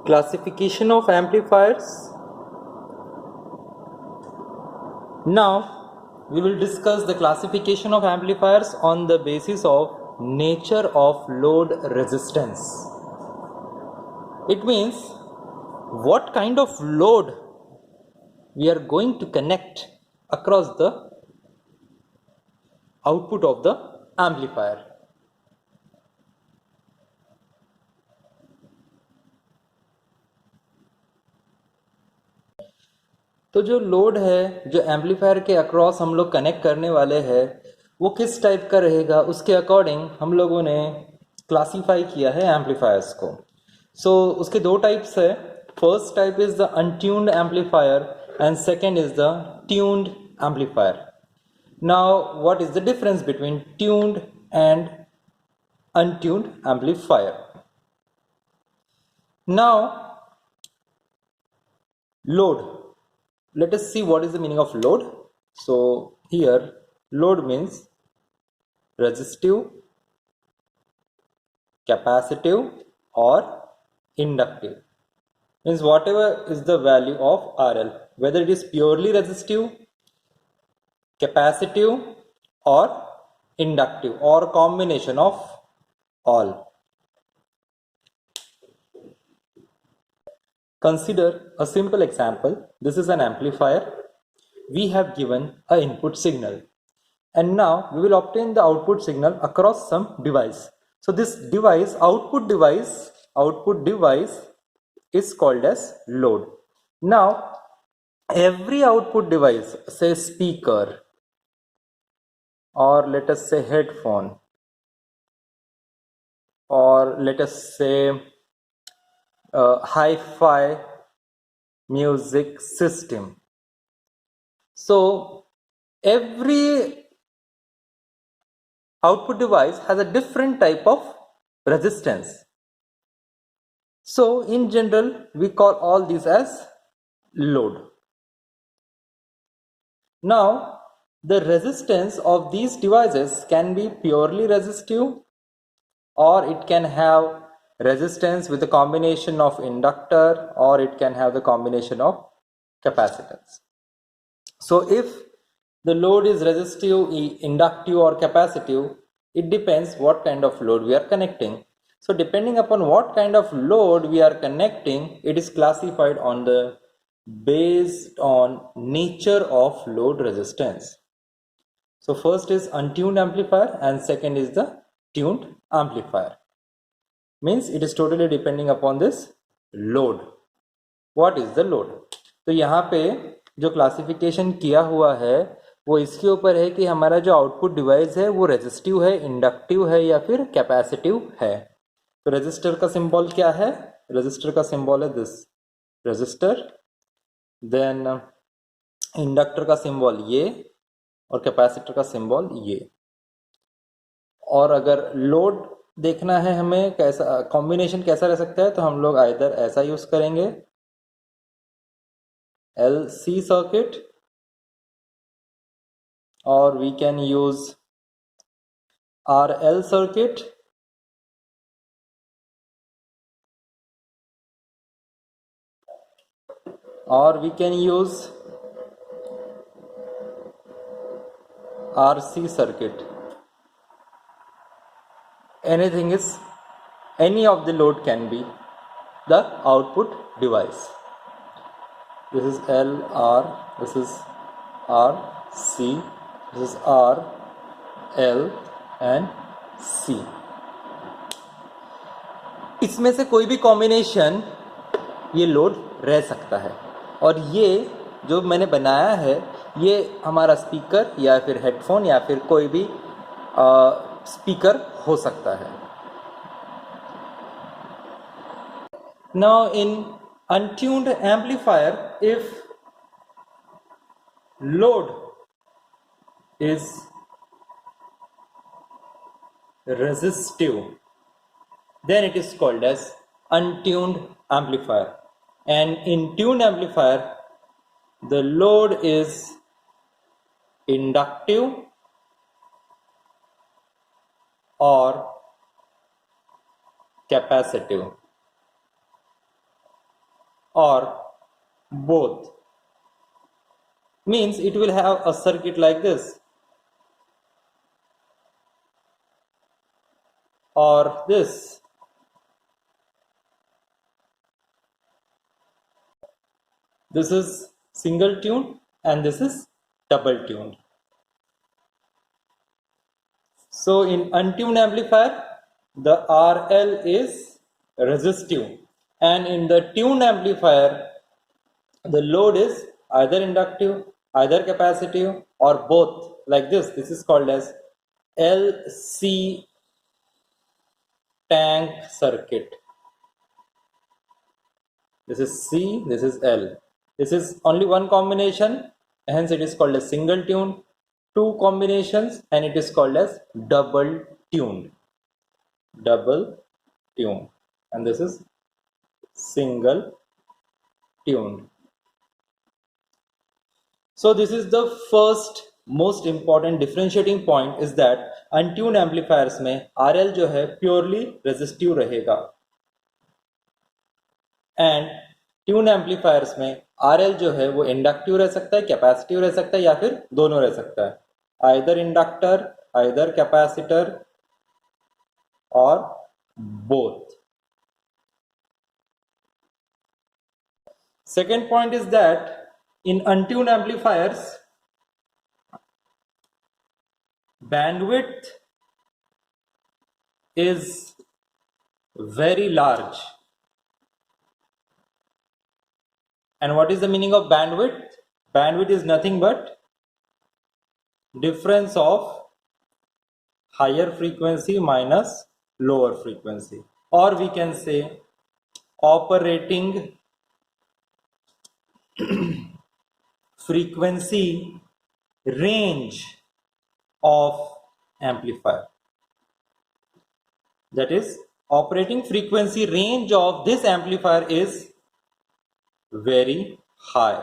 Classification of amplifiers. Now we will discuss the classification of amplifiers on the basis of nature of load resistance. It means what kind of load we are going to connect across the output of the amplifier. तो जो load है जो amplifier के across हम लोग connect करने वाले हैं वो किस टाइप का रहेगा उसके अकॉर्डिंग हम लोगों ने क्लासीफाई किया है एम्पलीफायर्स को. सो उसके दो टाइप्स है. First type is the untuned amplifier and second is the tuned amplifier. Now what is the difference between tuned and untuned amplifier? Now load, let us see what is the meaning of load. So here load means resistive, capacitive or inductive. Means whatever is the value of RL, whether it is purely resistive, capacitive or inductive or combination of all. Consider a simple example. This is an amplifier. We have given an input signal and now we will obtain the output signal across some device. So this device, output device is called as load. Now every output device, say speaker or let us say headphone or let us say hi-fi music system. So every output device has a different type of resistance. So in general we call all these as load. Now the resistance of these devices can be purely resistive or it can have resistance with a combination of inductor or it can have the combination of capacitance. So if the load is resistive, inductive or capacitive, it depends what kind of load we are connecting. So depending upon what kind of load we are connecting, it is classified on the based on nature of load resistance. So first is untuned amplifier and second is the tuned amplifier. Means it is totally depending upon this load. What is the load? तो यहाँ पे जो classification किया हुआ है वो इसके ऊपर है कि हमारा जो आउटपुट डिवाइस है वो रेजिस्टिव है, इंडक्टिव है या फिर कैपेसिटिव है. तो रेजिस्टर का सिंबल क्या है? रेजिस्टर का सिंबल है दिस रेजिस्टर. देन इंडक्टर का सिंबल ये और कैपेसिटर का सिंबल ये. और अगर लोड देखना है हमें कैसा कॉम्बिनेशन कैसा रह सकता है तो हम लोग आइदर ऐसा यूज करेंगे LC circuit or we can use RL circuit or we can use RC circuit. Anything is, any of the load can be the output device. This is L, R, this is R, C, this is R, L and C. इसमें से कोई भी combination ये load रह सकता है और ये जो मैंने बनाया है ये हमारा स्पीकर या फिर हेडफोन या फिर कोई भी स्पीकर हो सकता है. Now in untuned amplifier, if load is resistive, then it is called as untuned amplifier. And in tuned amplifier, the load is inductive or capacitive. or both. Means it will have a circuit like this, or this. This is single tuned and this is double tuned. So in untuned amplifier, the RL is resistive, and in the tuned amplifier, the load is either inductive, either capacitive, or both, like this. This is called as LC tank circuit. This is C, this is L. This is only one combination, hence it is called as single tuned. Two combinations and it is called as double tuned. Double tuned. And this is single tuned. So this is the first most important differentiating point, is that untuned amplifiers में RL जो है purely resistive रहेगा, and tuned amplifiers में RL जो है वो inductive रह सकता है, कैपेसिटिव रह सकता है, या फिर दोनों रह सकता है, आइदर इंडक्टर, आइदर कैपेसिटर, और both. Second point is that in untuned amplifiers, bandwidth is very large. And what is the meaning of bandwidth? Bandwidth is nothing but difference of higher frequency minus lower frequency, or we can say operating frequency range of amplifier. That is, operating frequency range of this amplifier is very high.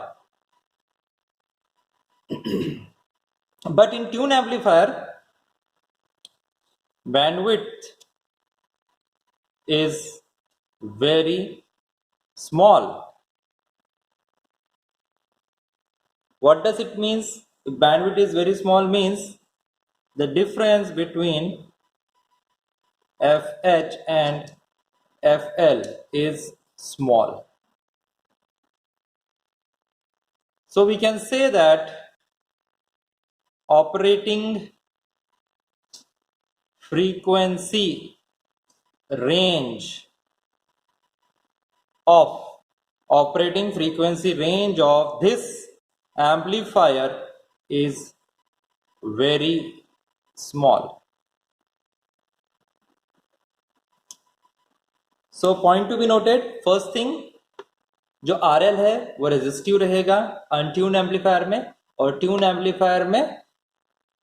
But in tuned amplifier, bandwidth is very small. What does it mean? If bandwidth is very small, means the difference between FH and FL is small. So we can say that operating frequency range of this amplifier is very small. So point to be noted, first thing, जो RL है वो resistive रहेगा अनट्यून्ड amplifier में, और tuned amplifier में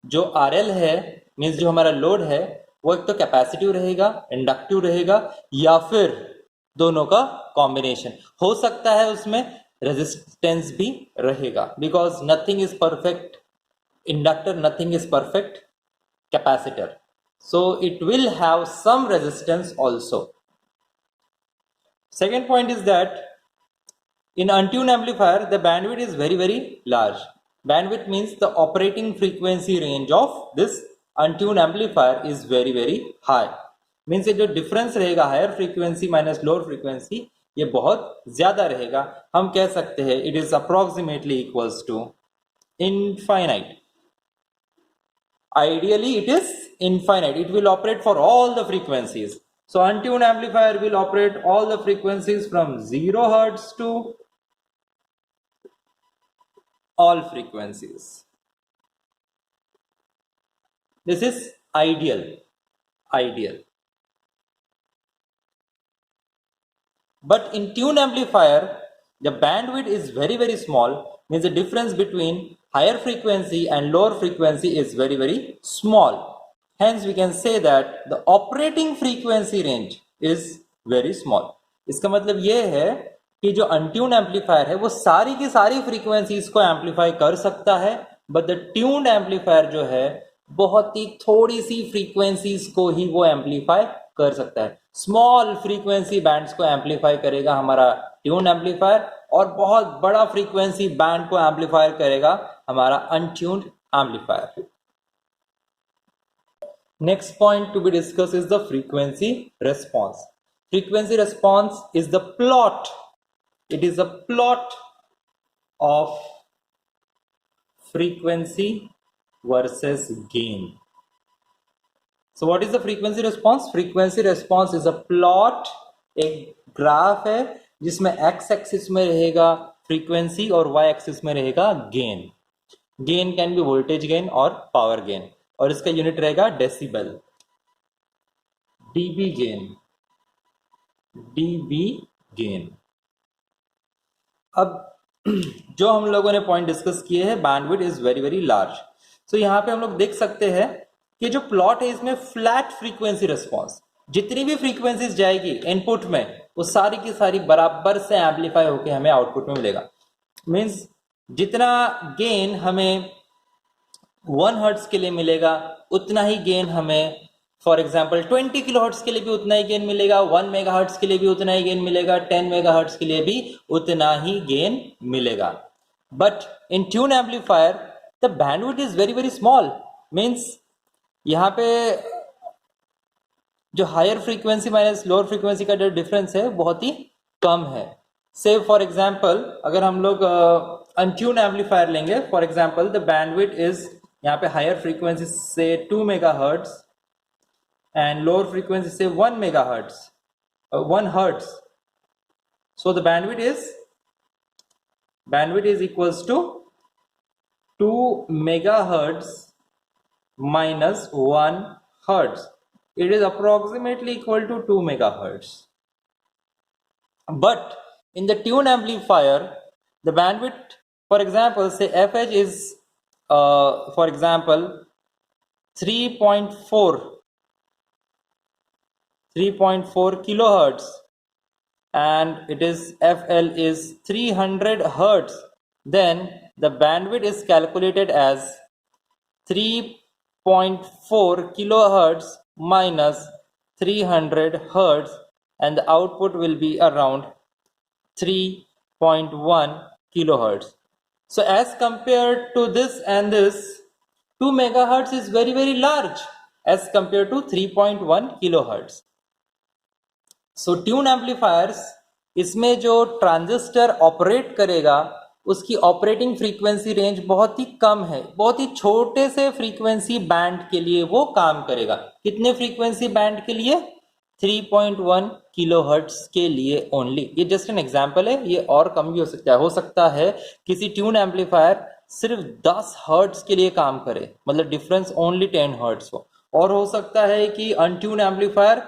जो RL है means जो हमारा लोड है वो एक तो कैपेसिटिव रहेगा, इंडक्टिव रहेगा, या फिर दोनों का कॉम्बिनेशन हो सकता है, उसमें रेजिस्टेंस भी रहेगा, because nothing is perfect inductor, nothing is perfect capacitor, so it will have some resistance also. Second point is that in untuned amplifier the bandwidth is very large. Bandwidth means the operating frequency range of this untuned amplifier is very high. Means ये जो difference रहेगा higher frequency minus lower frequency ये बहुत ज्यादा रहेगा. हम कह सकते हैं it is approximately equals to infinite. Ideally it is infinite, it will operate for all the frequencies. So untuned amplifier will operate all the frequencies from 0 Hertz to all frequencies. This is ideal. But in tuned amplifier the bandwidth is very small, means the difference between higher frequency and lower frequency is very small. Hence we can say that the operating frequency range is very small. इसका मतलब ये है कि जो अनट्यून्ड amplifier है वो सारी की सारी फ्रीक्वेंसीज को एम्पलीफाई कर सकता है, बट द ट्यून्ड एम्पलीफायर जो है बहुत ही थोड़ी सी फ्रीक्वेंसीज को ही वो एम्पलीफाई कर सकता है। स्मॉल फ्रीक्वेंसी बैंड्स को एम्पलीफाई करेगा हमारा ट्यून एम्पलीफायर, और बहुत बड़ा फ्रीक्वेंसी बैंड को एम्पलीफाई करेगा हमारा अनट्यून्ड amplifier. Next point to be discussed is the frequency response. Frequency response is the plot. It is a plot of frequency versus gain. So what is the frequency response? Frequency response is a plot, एक graph है जिसमें x axis में रहेगा frequency और y axis में रहेगा gain. Gain can be voltage gain और power gain, और इसका यूनिट रहेगा डेसिबल, डीबी गेन। अब जो हम लोगों ने पॉइंट डिस्कस किए हैं, bandwidth is very very large. So यहाँ पे हम लोग देख सकते हैं कि जो प्लॉट है इसमें फ्लैट फ्रीक्वेंसी रिस्पॉन्स, जितनी भी फ्रीक्वेंसीज जाएगी इनपुट में वो सारी की सारी बराबर से एम्पलीफाई होकर हमें आउटपुट में मिलेगा। मीन्स जितना गेन हमें 1 हर्ट्ज के लिए मिलेगा उतना ही गेन हमें फॉर एग्जाम्पल 20 किलो हर्ट्ज के लिए भी उतना ही गेन मिलेगा, 1 मेगा हर्ट्ज के लिए भी उतना ही गेन मिलेगा, 10 मेगा हर्ट्ज के लिए भी उतना ही गेन मिलेगा। But in tune amplifier the bandwidth is very very small. Means यहाँ पे जो higher frequency minus lower frequency का जो डिफरेंस है बहुत ही कम है। से फॉर एग्जाम्पल अगर हम लोग अनट्यून एम्पलीफायर लेंगे, for example the bandwidth is, यहाँ पे हायर फ्रीक्वेंसी से 2 mega hertz and lower frequency say 1 megahertz, 1 hertz. So the bandwidth is equals to 2 megahertz minus 1 hertz. It is approximately equal to 2 megahertz. But in the tune amplifier, the bandwidth, for example, say FH is for example 3.4 kilohertz, and it is FL is 300 hertz, then the bandwidth is calculated as 3.4 kilohertz minus 300 hertz, and the output will be around 3.1 kilohertz. So as compared to this and this, 2 megahertz is very very large as compared to 3.1 kilohertz. So tune amplifiers, इसमें जो transistor operate करेगा उसकी operating frequency range बहुत ही कम है, बहुत ही छोटे से frequency band के लिए वो काम करेगा। कितने फ्रीक्वेंसी बैंड के लिए? 3.1 किलोहर्ट्ज के लिए ओनली। ये जस्ट एन एग्जांपल है, ये और कम भी हो सकता है किसी ट्यून एम्पलीफायर सिर्फ 10 हर्ट्ज के लिए काम करे, मतलब डिफरेंस ओनली 10 हर्ट्ज हो। और हो सकता है कि अनट्यून एम्पलीफायर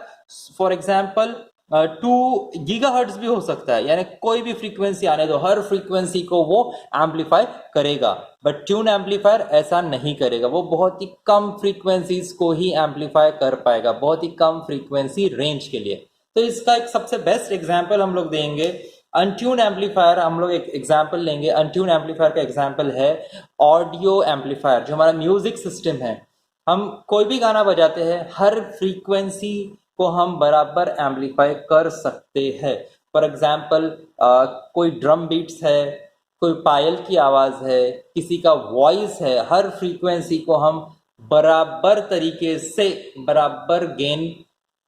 फॉर एग्जाम्पल 2 गीगाहर्ट्ज भी हो सकता है, यानी कोई भी फ्रीक्वेंसी आने दो, हर फ्रीक्वेंसी को वो एम्पलीफाई करेगा। बट ट्यून एम्पलीफायर ऐसा नहीं करेगा, वो बहुत ही कम फ्रीक्वेंसीज को ही एम्पलीफाई कर पाएगा, बहुत ही कम फ्रीक्वेंसी रेंज के लिए। तो इसका एक सबसे बेस्ट एग्जांपल हम लोग देंगे अनट्यून एम्पलीफायर। हम लोग एक एग्जांपल लेंगे, अनट्यून एम्पलीफायर का एग्जांपल है ऑडियो एम्पलीफायर, जो हमारा म्यूजिक सिस्टम है। हम कोई भी गाना बजाते हैं, हर फ्रीक्वेंसी को हम बराबर एम्पलीफाई कर सकते हैं। फॉर एग्जाम्पल कोई ड्रम बीट्स है, कोई पायल की आवाज है, किसी का वॉइस है, हर फ्रीक्वेंसी को हम बराबर तरीके से बराबर गेन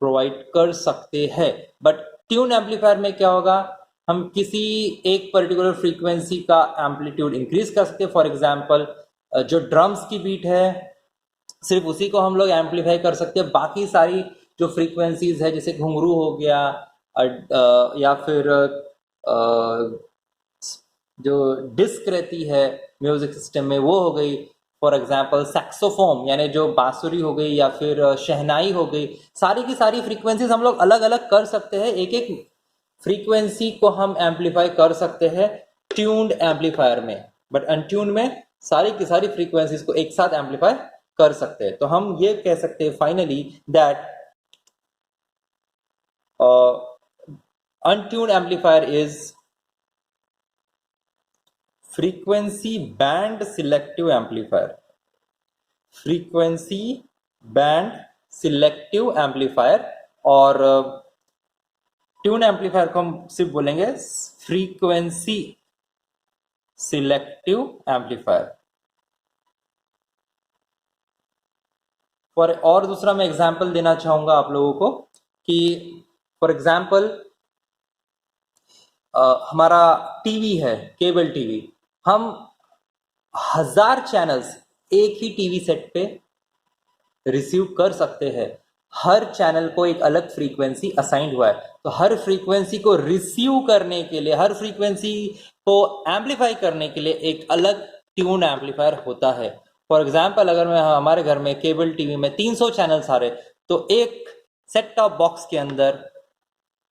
प्रोवाइड कर सकते हैं। बट ट्यून एम्पलीफायर में क्या होगा, हम किसी एक पर्टिकुलर फ्रीक्वेंसी का एम्पलीट्यूड इंक्रीज कर सकते हैं। फॉर एग्जाम्पल जो ड्रम्स की बीट है सिर्फ उसी को हम लोग एम्पलीफाई कर सकते हैं, बाकी सारी जो फ्रीक्वेंसीज है जैसे घुंघरू हो गया या फिर जो डिस्क रहती है म्यूजिक सिस्टम में वो हो गई, फॉर एग्जांपल सैक्सोफोन यानी जो बांसुरी हो गई या फिर शहनाई हो गई, सारी की सारी फ्रीक्वेंसीज हम लोग अलग अलग कर सकते हैं। एक एक फ्रीक्वेंसी को हम एम्पलीफाई कर सकते हैं ट्यून्ड एम्पलीफायर में, बट अनट्यून में सारी की सारी फ्रीक्वेंसीज को एक साथ एम्पलीफाई कर सकते हैं। तो हम ये कह सकते हैं finally that untuned amplifier is frequency band selective amplifier. Frequency band selective amplifier, और ट्यून एम्पलीफायर को हम सिर्फ बोलेंगे फ्रीक्वेंसी सिलेक्टिव एम्पलीफायर। और दूसरा मैं एग्जांपल देना चाहूंगा आप लोगों को कि फॉर एग्जांपल हमारा टीवी है, केबल टीवी, हम 1000 चैनल्स एक ही टीवी सेट पे रिसीव कर सकते हैं। हर चैनल को एक अलग फ्रीक्वेंसी असाइंड हुआ है, तो हर फ्रीक्वेंसी को रिसीव करने के लिए, हर फ्रीक्वेंसी को एम्पलीफाई करने के लिए एक अलग ट्यून एम्पलीफायर होता है। फॉर एग्जाम्पल, अगर मैं हमारे घर में केबल टीवी में 300 चैनल्स आ रहे, तो एक सेट टॉप बॉक्स के अंदर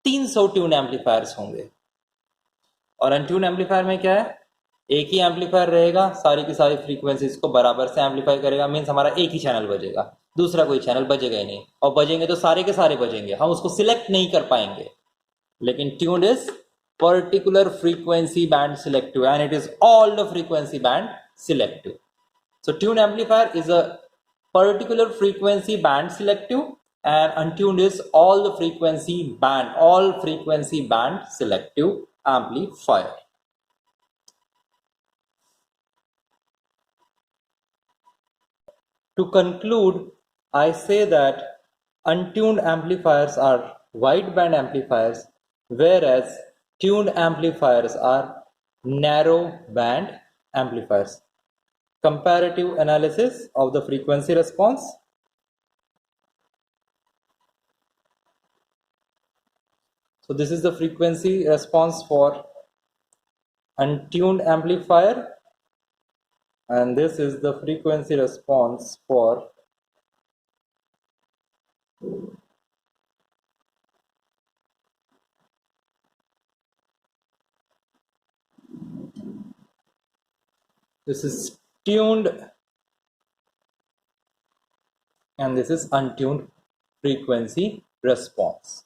300 ट्यून एम्पलीफायर्स होंगे। और अनट्यून एम्पलीफायर में क्या है, एक ही एम्पलीफायर रहेगा, सारी की सारी फ्रीक्वेंसीज को बराबर से एम्पलीफाई करेगा। मीन्स हमारा एक ही चैनल बजेगा, दूसरा कोई चैनल बजेगा ही नहीं, और बजेंगे तो सारे के सारे बजेंगे, हम उसको सिलेक्ट नहीं कर पाएंगे। लेकिन tune is particular frequency band selective, and it is all the frequency band selective. So tune amplifier is a particular frequency band selective, and untuned is all frequency band selective amplifier. To conclude, I say that untuned amplifiers are wideband amplifiers, whereas tuned amplifiers are narrow band amplifiers. Comparative analysis of the frequency response. So this is the frequency response for untuned amplifier, and this is the frequency response for this is tuned, and this is untuned frequency response.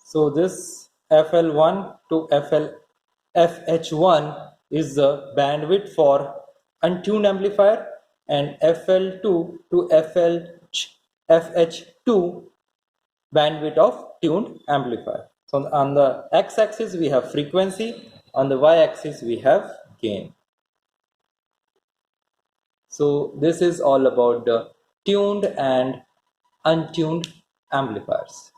So this FL1 to FH1 is the bandwidth for untuned amplifier, and FL2 to FH2 bandwidth of tuned amplifier. So on the x-axis we have frequency, on the y-axis we have gain. So this is all about the tuned and untuned amplifiers.